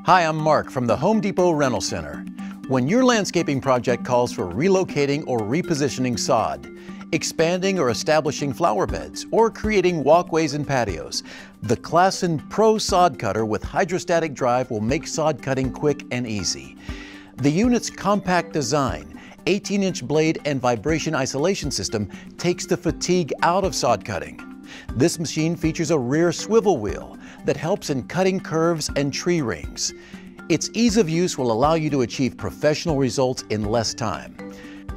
Hi, I'm Mark from the Home Depot Rental Center. When your landscaping project calls for relocating or repositioning sod, expanding or establishing flower beds, or creating walkways and patios, the Klassen Pro Sod Cutter with hydrostatic drive will make sod cutting quick and easy. The unit's compact design, 18-inch blade and vibration isolation system takes the fatigue out of sod cutting. This machine features a rear swivel wheel that helps in cutting curves and tree rings. Its ease of use will allow you to achieve professional results in less time.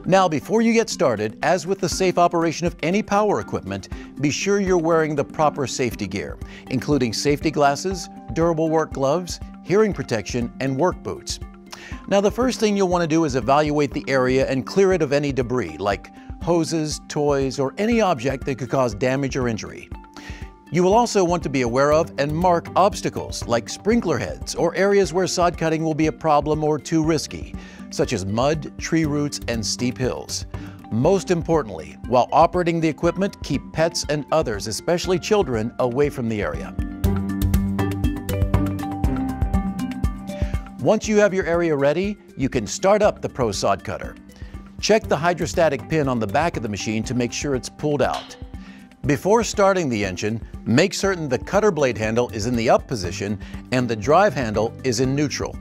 Now, before you get started, as with the safe operation of any power equipment, be sure you're wearing the proper safety gear, including safety glasses, durable work gloves, hearing protection, and work boots. Now, the first thing you'll want to do is evaluate the area and clear it of any debris, like hoses, toys, or any object that could cause damage or injury. You will also want to be aware of and mark obstacles like sprinkler heads or areas where sod cutting will be a problem or too risky, such as mud, tree roots, and steep hills. Most importantly, while operating the equipment, keep pets and others, especially children, away from the area. Once you have your area ready, you can start up the Pro Sod Cutter. Check the hydrostatic pin on the back of the machine to make sure it's pulled out. Before starting the engine, make certain the cutter blade handle is in the up position and the drive handle is in neutral.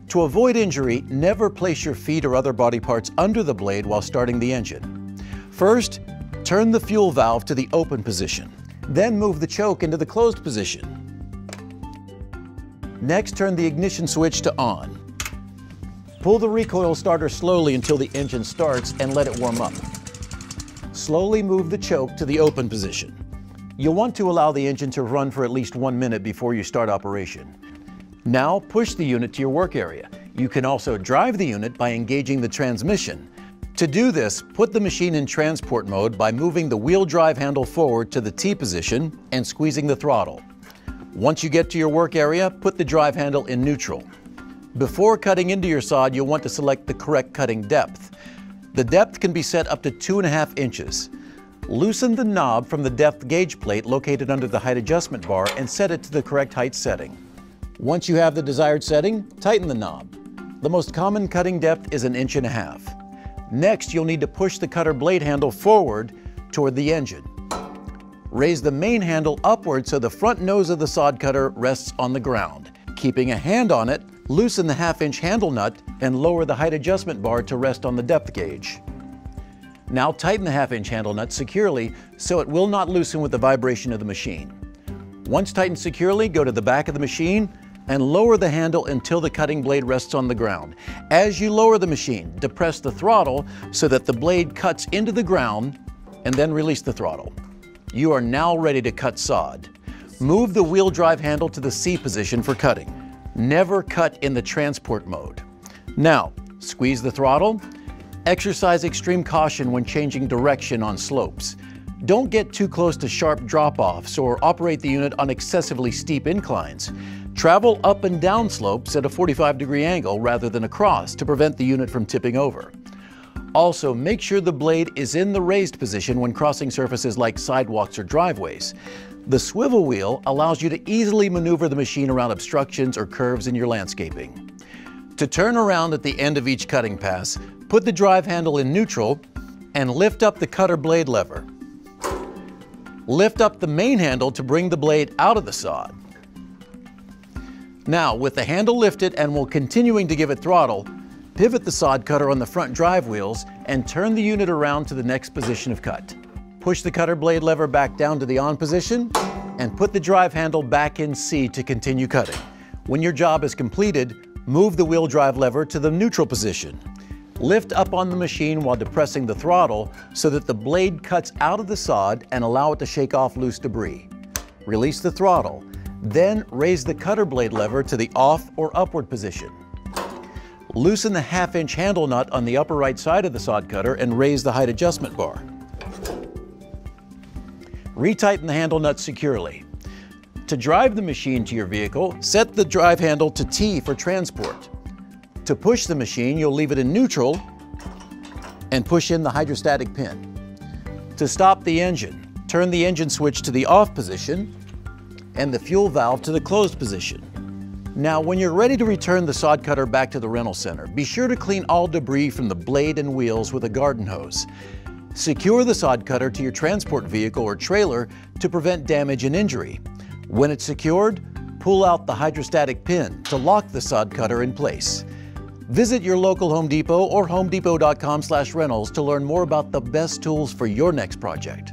To avoid injury, never place your feet or other body parts under the blade while starting the engine. First, turn the fuel valve to the open position. Then move the choke into the closed position. Next, turn the ignition switch to on. Pull the recoil starter slowly until the engine starts and let it warm up. Slowly move the choke to the open position. You'll want to allow the engine to run for at least 1 minute before you start operation. Now push the unit to your work area. You can also drive the unit by engaging the transmission. To do this, put the machine in transport mode by moving the wheel drive handle forward to the T position and squeezing the throttle. Once you get to your work area, put the drive handle in neutral. Before cutting into your sod, you'll want to select the correct cutting depth. The depth can be set up to 2.5 inches. Loosen the knob from the depth gauge plate located under the height adjustment bar and set it to the correct height setting. Once you have the desired setting, tighten the knob. The most common cutting depth is 1.5 inches. Next, you'll need to push the cutter blade handle forward toward the engine. Raise the main handle upward so the front nose of the sod cutter rests on the ground. Keeping a hand on it, loosen the 1/2-inch handle nut and lower the height adjustment bar to rest on the depth gauge. Now tighten the 1/2-inch handle nut securely so it will not loosen with the vibration of the machine. Once tightened securely, go to the back of the machine and lower the handle until the cutting blade rests on the ground. As you lower the machine, depress the throttle so that the blade cuts into the ground and then release the throttle. You are now ready to cut sod. Move the wheel drive handle to the C position for cutting. Never cut in the transport mode. Now, squeeze the throttle. Exercise extreme caution when changing direction on slopes. Don't get too close to sharp drop-offs or operate the unit on excessively steep inclines. Travel up and down slopes at a 45-degree angle rather than across to prevent the unit from tipping over. Also, make sure the blade is in the raised position when crossing surfaces like sidewalks or driveways. The swivel wheel allows you to easily maneuver the machine around obstructions or curves in your landscaping. To turn around at the end of each cutting pass, put the drive handle in neutral and lift up the cutter blade lever. Lift up the main handle to bring the blade out of the sod. Now, with the handle lifted and while continuing to give it throttle, pivot the sod cutter on the front drive wheels and turn the unit around to the next position of cut. Push the cutter blade lever back down to the on position and put the drive handle back in C to continue cutting. When your job is completed, move the wheel drive lever to the neutral position. Lift up on the machine while depressing the throttle so that the blade cuts out of the sod and allow it to shake off loose debris. Release the throttle, then raise the cutter blade lever to the off or upward position. Loosen the 1/2-inch handle nut on the upper right side of the sod cutter and raise the height adjustment bar. Retighten the handle nut securely. To drive the machine to your vehicle, set the drive handle to T for transport. To push the machine, you'll leave it in neutral and push in the hydrostatic pin. To stop the engine, turn the engine switch to the off position and the fuel valve to the closed position. Now, when you're ready to return the sod cutter back to the rental center, be sure to clean all debris from the blade and wheels with a garden hose. Secure the sod cutter to your transport vehicle or trailer to prevent damage and injury. When it's secured, pull out the hydrostatic pin to lock the sod cutter in place. Visit your local Home Depot or homedepot.com/rentals to learn more about the best tools for your next project.